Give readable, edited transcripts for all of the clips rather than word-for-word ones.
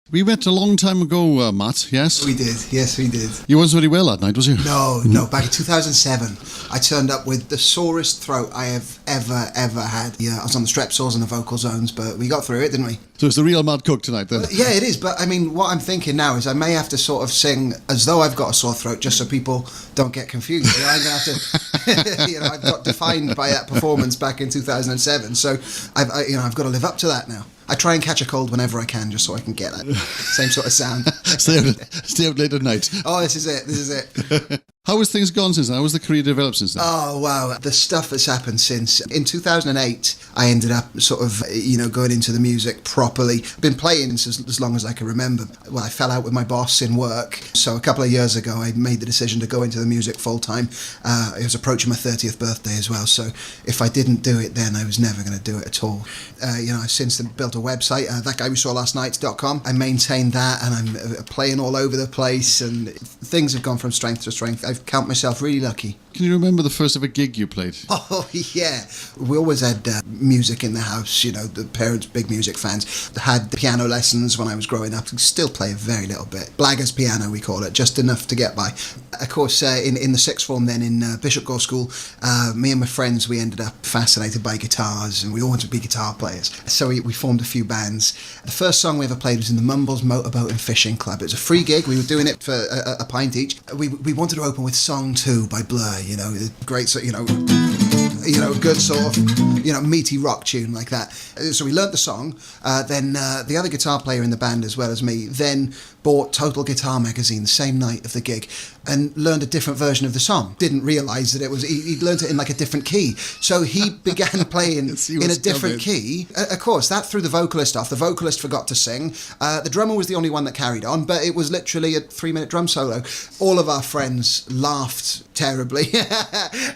We met a long time ago, Matt, yes? We did, yes we did. You wasn't very well that night, was you? No, back in 2007, I turned up with the sorest throat I have ever had. Yeah, I was on the strepsils and the vocal zones, but we got through it, didn't we? So it's the real Mad Cook tonight, then? Yeah, it is, but I mean, what I'm thinking now is I may have to sort of sing as though I've got a sore throat, just so people don't get confused. You know, I'm going to have to, I've got defined by that performance back in 2007, so I've got to live up to that now. I try and catch a cold whenever I can, just so I can get that same sort of sound. Stay up late at night. Oh, this is it. How has things gone since then? How has the career developed since then? Oh, wow. The stuff that's happened since. In 2008, I ended up sort of, going into the music properly. Been playing as long as I can remember. Well, I fell out with my boss in work. So a couple of years ago, I made the decision to go into the music full time. It was approaching my 30th birthday as well. So if I didn't do it then, I was never going to do it at all. I've since then built a website, thatguywesawlastlnight.com. I maintain that and I'm playing all over the place and things have gone from strength to strength. I count myself really lucky. Can you remember the first ever gig you played? Oh, yeah. We always had music in the house, the parents, big music fans. Had piano lessons when I was growing up. Still play a very little bit. Blaggers piano, we call it, just enough to get by. Of course, in the sixth form then in Bishop Gore School, me and my friends, we ended up fascinated by guitars and we all wanted to be guitar players. So we formed a few bands. The first song we ever played was in the Mumbles Motorboat and Fishing Club. It was a free gig. We were doing it for a pint each. We wanted to open with Song 2 by Blur, great, good sort of, meaty rock tune like that. So we learnt the song, then the other guitar player in the band as well as me then bought Total Guitar magazine the same night of the gig and learned a different version of the song. Didn't realise that it was, he'd learnt it in like a different key. So he began playing in a different key. Of course, that threw the vocalist off. The vocalist forgot to sing. The drummer was the only one that carried on, but it was literally a 3-minute drum solo. All of our friends laughed terribly.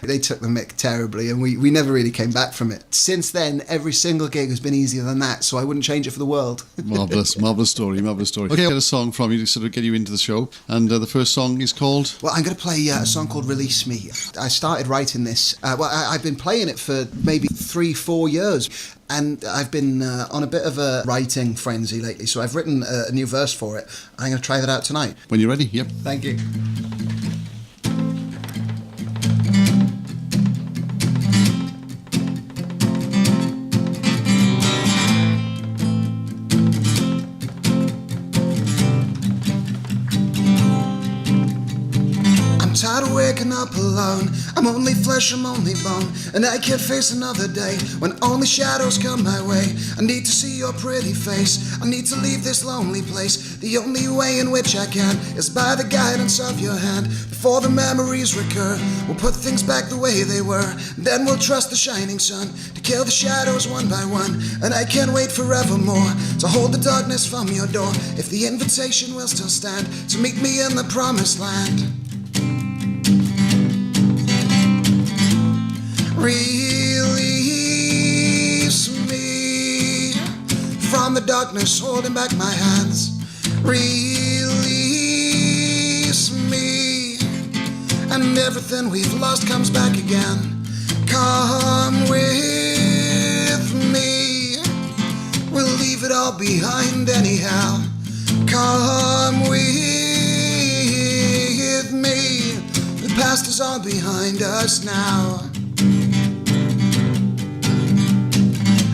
They took the mick terribly and we never really came back from it. Since then, every single gig has been easier than that, so I wouldn't change it for the world. Marvellous story. Okay, I got a song from you to sort of get you into the show, and the first song is called? Well, I'm going to play a song called Release Me. I started writing this, I've been playing it for maybe 3-4 years, and I've been on a bit of a writing frenzy lately, so I've written a new verse for it. I'm going to try that out tonight. When you're ready, yep. Thank you. Tired of waking up alone. I'm only flesh, I'm only bone, and I can't face another day when only shadows come my way. I need to see your pretty face. I need to leave this lonely place. The only way in which I can is by the guidance of your hand. Before the memories recur, we'll put things back the way they were. Then we'll trust the shining sun to kill the shadows one by one. And I can't wait forevermore to hold the darkness from your door. If the invitation will still stand to meet me in the promised land. Release me from the darkness holding back my hands. Release me, and everything we've lost comes back again. Come with me, we'll leave it all behind anyhow. Come with me, the past is all behind us now.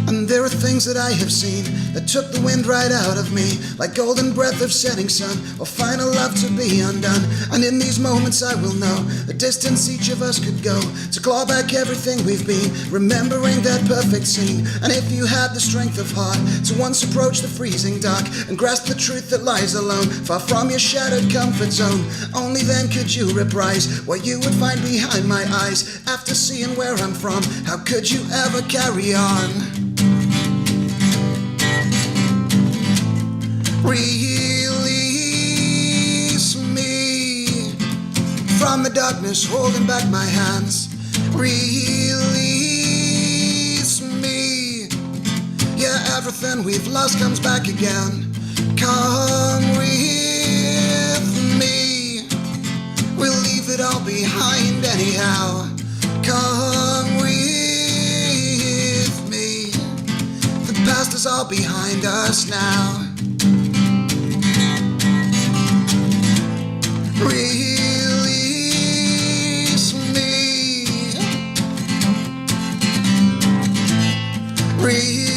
And there are things that I have seen that took the wind right out of me, like golden breath of setting sun, or final love to be undone. And in these moments I will know the distance each of us could go to claw back everything we've been, remembering that perfect scene. And if you had the strength of heart to once approach the freezing dark and grasp the truth that lies alone, far from your shattered comfort zone, only then could you reprise what you would find behind my eyes. After seeing where I'm from, how could you ever carry on? Release me from the darkness holding back my hands. Release me. Yeah, everything we've lost comes back again. Come with me, we'll leave it all behind anyhow. Come with me, the past is all behind us now. breathe.